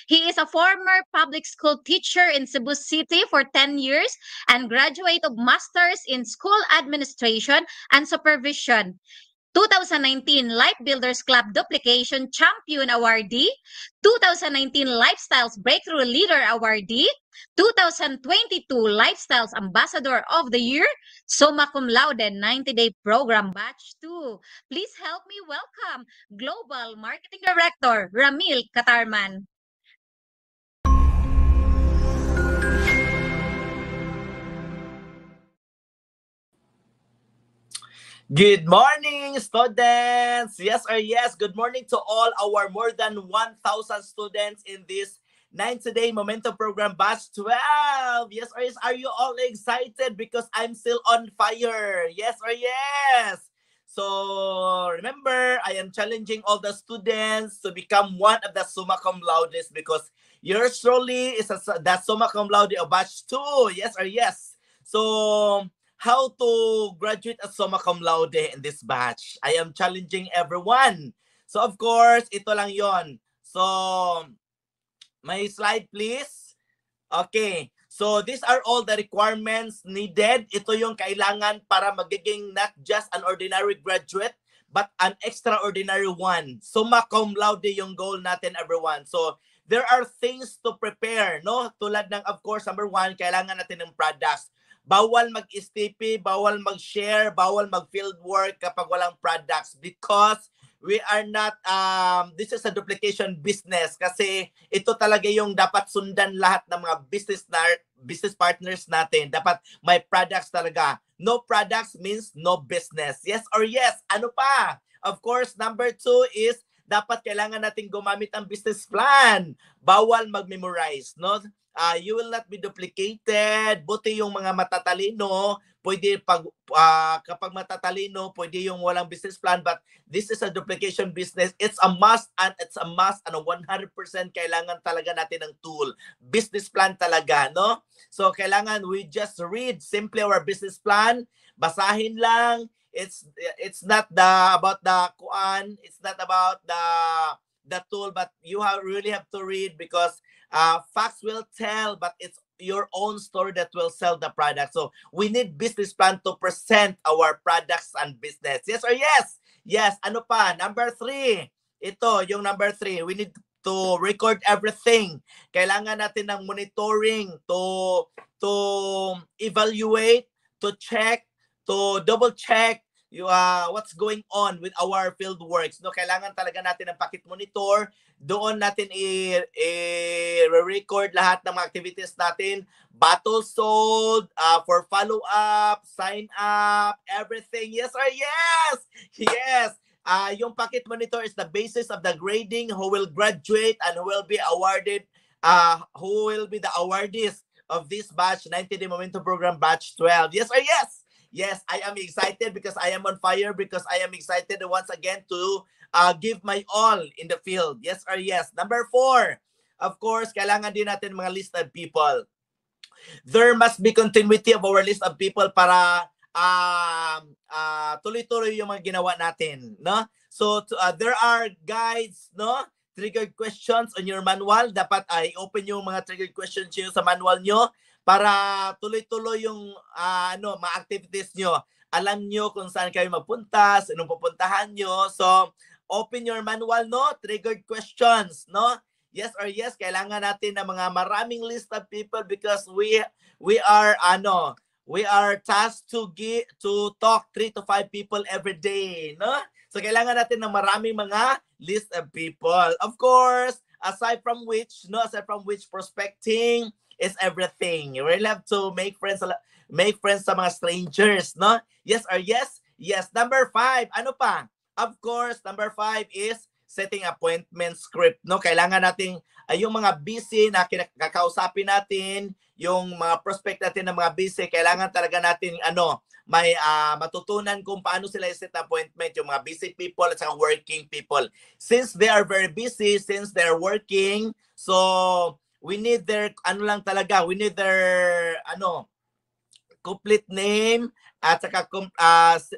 He is a former public school teacher in Cebu City for 10 years and graduate of Masters in School Administration and Supervision. 2019 Life Builders Club Duplication Champion Awardee, 2019 Lifestyles Breakthrough Leader Awardee, 2022 Lifestyles Ambassador of the Year, summa cum laude 90-day program batch 2. Please help me welcome Global Marketing Director Ramil Katarman. Good morning, students! Yes or yes, good morning to all our more than 1,000 students in this 90-day Momentum Program Batch 12. Yes or yes, are you all excited? Because I'm still on fire. Yes or yes? So, remember, I am challenging all the students to become one of the summa cum laudes because yours truly is the summa cum laude of Batch 2. Yes or yes? So, how to graduate as summa cum laude in this batch. I am challenging everyone. So of course, ito lang yon. So, may slide please. Okay. So these are all the requirements needed. Ito yung kailangan para magiging not just an ordinary graduate, but an extraordinary one. Summa cum laude yung goal natin, everyone. So there are things to prepare, no? Tulad ng, of course, number one, kailangan natin ng products. Bawal mag-STP, bawal mag-share, bawal mag-field work kapag walang products because we are not, this is a duplication business kasi ito talaga yung dapat sundan lahat ng mga business partners natin. Dapat may products talaga. No products means no business. Yes or yes? Ano pa? Of course, number 2 is dapat kailangan natin gumamit ng business plan. Bawal mag-memorize, no? You will not be duplicated. Buti yung mga matatalino, pwede kapag matatalino, pwede yung walang business plan, but this is a duplication business. It's a must and it's a must and 100% kailangan talaga natin ng tool. Business plan talaga, no? So kailangan we just read simply our business plan, basahin lang. It's not about the kuan, it's not about the tool, but you really have to read because facts will tell, but it's your own story that will sell the product. So we need business plan to present our products and business. Yes or yes? Yes. Ano pa? Number 3. Ito, yung number 3. We need to record everything. Kailangan natin ng monitoring to evaluate, to check, to double check what's going on with our field works. No, kailangan talaga natin ng packet monitor. Doon natin i-record lahat ng mga activities natin. Battle sold, for follow-up, sign up, everything. Yes or yes? Yes. Yung packet monitor is the basis of the grading, who will graduate and who will be awarded, who will be the awardees of this batch, 90-day Momentum Program Batch 12. Yes or yes? Yes, I am excited because I am on fire, because I am excited once again to give my all in the field. Yes or yes? Number 4, of course, kailangan din natin mga listed people. There must be continuity of our list of people para tuloy-tuloy yung mga ginawa natin, no? So there are guides, no? Triggered questions on your manual. Dapat i-open yung mga triggered questions nyo sa manual nyo para tuloy-tuloy yung mga activities nyo. Alam nyo kung saan kayo magpunta, anong pupuntahan nyo. So, open your manual, no? Triggered questions, no? Yes or yes, kailangan natin ng mga maraming list of people because we are tasked to talk 3 to 5 people every day, no? So kailangan natin ng maraming mga list of people. Of course, aside from which prospecting is everything. You really have to make friends sa mga strangers, no? Yes or yes? Yes. Number 5, ano pa? Of course, number 5 is setting appointment script, no? Kailangan nating yung mga busy na kakausapin natin, yung mga prospect natin na mga busy, kailangan talaga natin may matutunan kung paano sila i-set appointment, yung mga busy people at saka working people. Since they are very busy, since they are working, so we need their complete name at saka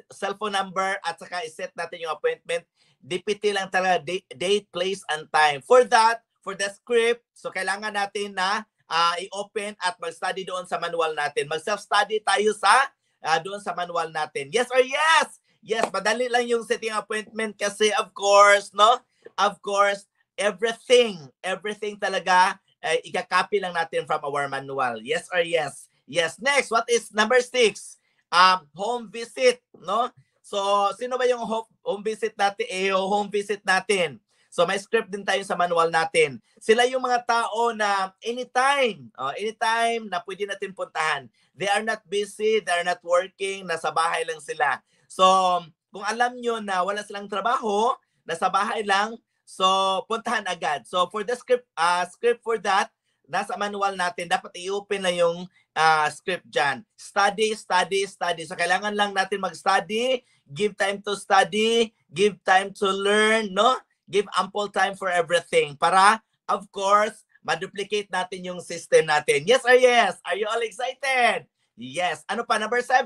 cellphone number at saka i-set natin yung appointment. DPT lang talaga, date, place, and time. For for the script, so kailangan natin na i-open at mag-study doon sa manual natin. Mag-self-study tayo sa doon sa manual natin. Yes or yes? Yes, madali lang yung setting appointment kasi of course, no? Of course, everything talaga ika-copy lang natin from our manual. Yes or yes? Yes. Next, what is number 6? Home visit, no? So, sino ba yung home visit natin? Home visit natin. So, may script din tayo sa manual natin. Sila yung mga tao na anytime na pwede natin puntahan. They are not busy, they are not working, nasa bahay lang sila. So, kung alam nyo na wala silang trabaho, nasa bahay lang, so puntahan agad. So, for the script for that, nasa manual natin, dapat i-open na yung script dyan. Study. So, kailangan lang natin mag-study, give time to study, give time to learn, no? Give ample time for everything para, of course, ma-duplicate natin yung system natin. Yes or yes? Are you all excited? Yes. Ano pa? Number 7.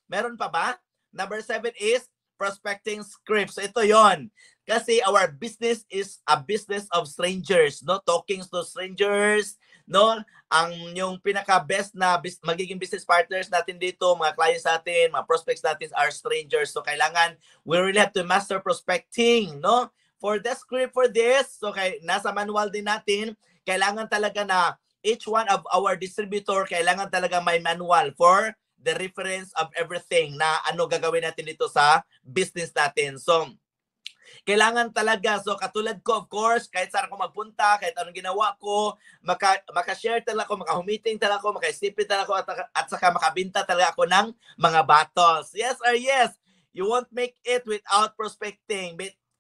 Meron pa ba? Number 7 is prospecting scripts. So, ito yon. Kasi our business is a business of strangers, no? Talking to strangers, no? Ang yung pinaka-best na magiging business partners natin dito, mga clients natin, mga prospects natin are strangers. So, kailangan, we really have to master prospecting, no? For the script for this, so nasa manual din natin, kailangan talaga na each one of our distributor, kailangan talaga may manual for the reference of everything na ano gagawin natin dito sa business natin. So, kailangan talaga, so katulad ko, of course, kahit saan ako magpunta, kahit anong ginawa ko, maka-share talaga ako, maka-meeting talaga ako, maka-sipit talaga ako, at saka makabinta talaga ako ng mga bottles. Yes or yes? You won't make it without prospecting.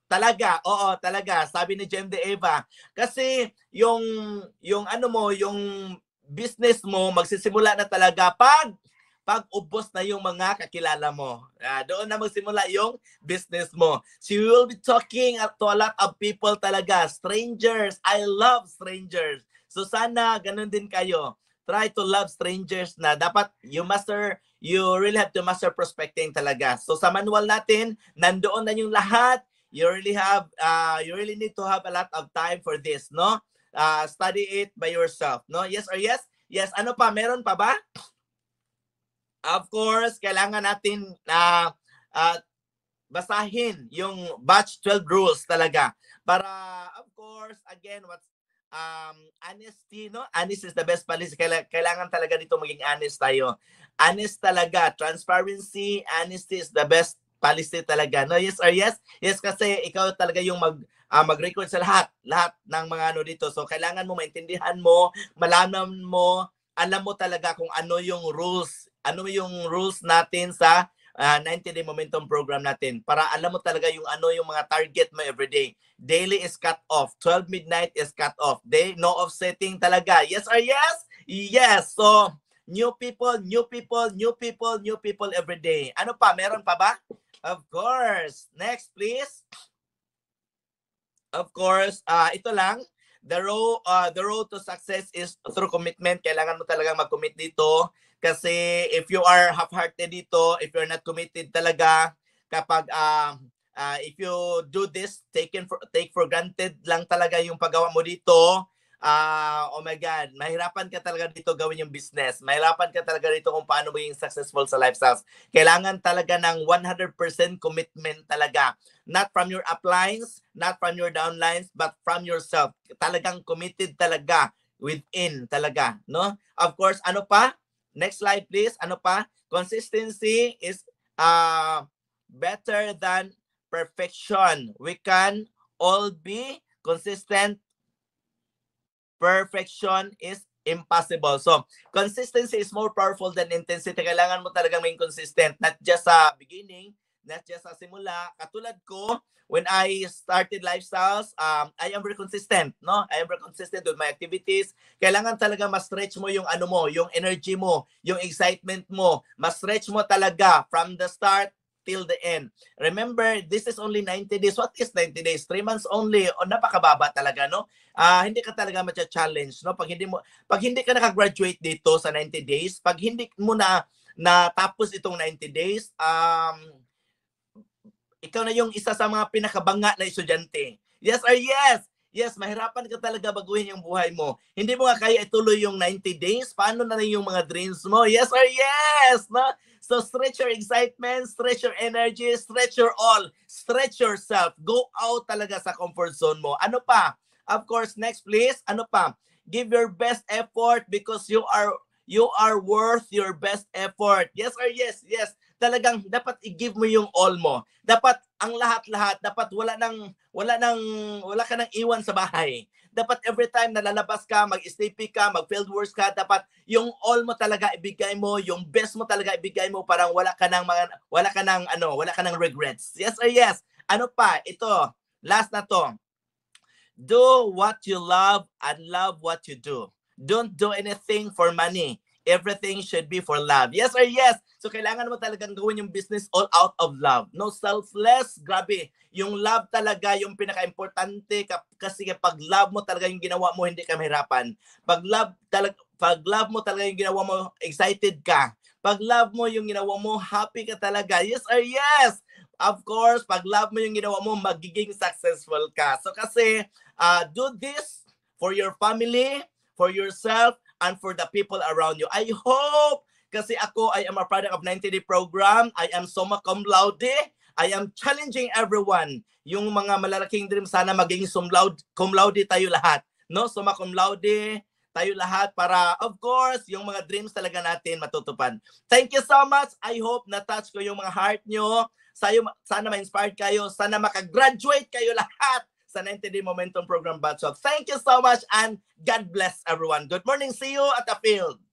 Talaga, oo, talaga. Sabi ni Jem de Eva. Kasi yung ano mo, yung business mo, magsisimula na talaga pag ubos na yung mga kakilala mo. Doon na magsimula yung business mo. So you will be talking to a lot of people talaga. Strangers. I love strangers. So sana ganun din kayo. Try to love strangers na dapat you really have to master prospecting talaga. So sa manual natin, nandoon na yung lahat. You really need to have a lot of time for this, no? Study it by yourself, no? Yes or yes? Yes. Ano pa? Meron pa ba? Of course, kailangan natin basahin yung batch 12 rules talaga. Para, of course, again, what's honesty, no? Honest is the best policy. Kailangan talaga dito maging honest tayo. Honest talaga. Transparency, honesty is the best policy talaga. No, yes or yes? Yes, kasi ikaw talaga yung mag-record sa lahat ng mga ano dito. So, kailangan mo maintindihan mo, malaman mo, alam mo talaga kung ano yung rules natin sa 90-day momentum program natin. Para alam mo talaga yung ano yung mga target mo everyday. Daily is cut off. 12 midnight is cut off. Day, no offsetting talaga. Yes or yes? Yes. So, new people every day. Ano pa? Meron pa ba? Of course. Next, please. Of course, ito lang. The road to success is through commitment. Kailangan mo talagang mag-commit dito. Kasi if you are half-hearted dito, if you're not committed talaga, kapag if you do this, take for granted lang talaga yung paggawa mo dito, oh my God, mahirapan ka talaga dito gawin yung business. Mahirapan ka talaga dito kung paano maging successful sa lifestyles. Kailangan talaga ng 100% commitment talaga. Not from your uplines, not from your downlines, but from yourself. Talagang committed talaga within talaga, no? Of course, ano pa? Next slide, please. Ano pa? Consistency is better than perfection. We can all be consistent. Perfection is impossible. So, consistency is more powerful than intensity. Kailangan mo talagang maging consistent. Not just sa beginning, not just sa simula. Katulad ko, when I started lifestyles, I am very consistent, no? I am very consistent with my activities. Kailangan talaga ma-stretch mo yung ano mo, yung energy mo, yung excitement mo. Ma-stretch mo talaga from the start till the end. Remember, this is only 90 days. What is 90 days? 3 months only. O, napakababa talaga, no? Hindi ka talaga ma-challenge, no? Pag hindi ka naka-graduate dito sa 90 days, pag hindi mo na natapos itong 90 days, ikaw na yung isa sa mga pinakabanga na estudyante. Yes or yes? Yes, mahirapan ka talaga baguhin yung buhay mo. Hindi mo nga kaya ituloy yung 90 days. Paano na rin yung mga dreams mo? Yes or yes? No? So stretch your excitement, stretch your energy, stretch your all, stretch yourself. Go out talaga sa comfort zone mo. Ano pa? Of course, next please. Ano pa? Give your best effort because you are worth your best effort. Yes or yes? Yes. Talagang dapat i-give mo yung all mo. Dapat ang lahat-lahat, dapat wala ka nang iwan sa bahay. Dapat every time na lalabas ka, mag-stay ka, mag-field works ka, dapat yung all mo talaga ibigay mo, yung best mo talaga ibigay mo, parang wala ka nang regrets. Yes or yes? Ano pa? Ito, last na to. Do what you love and love what you do. Don't do anything for money. Everything should be for love. Yes or yes? So kailangan mo talagang gawin yung business all out of love. No selfless, grabe. Yung love talaga yung pinaka-importante kasi pag love mo talaga yung ginawa mo, hindi ka mahirapan. Pag love mo talaga yung ginawa mo, excited ka. Pag love mo yung ginawa mo, happy ka talaga. Yes or yes? Of course, pag love mo yung ginawa mo, magiging successful ka. So kasi do this for your family, for yourself, and for the people around you. I hope, kasi ako, I am a product of 90-day program. I am summa cum laude. I am challenging everyone. Yung mga malalaking dream, sana maging cum laude tayo lahat. No? Summa cum laude tayo lahat para, of course, yung mga dreams talaga natin matutupad. Thank you so much. I hope na-touch ko yung mga heart nyo. Sana ma-inspired kayo. Sana makagraduate kayo lahat sa 90-day Momentum Program Batch. So thank you so much and God bless everyone. Good morning. See you at the field.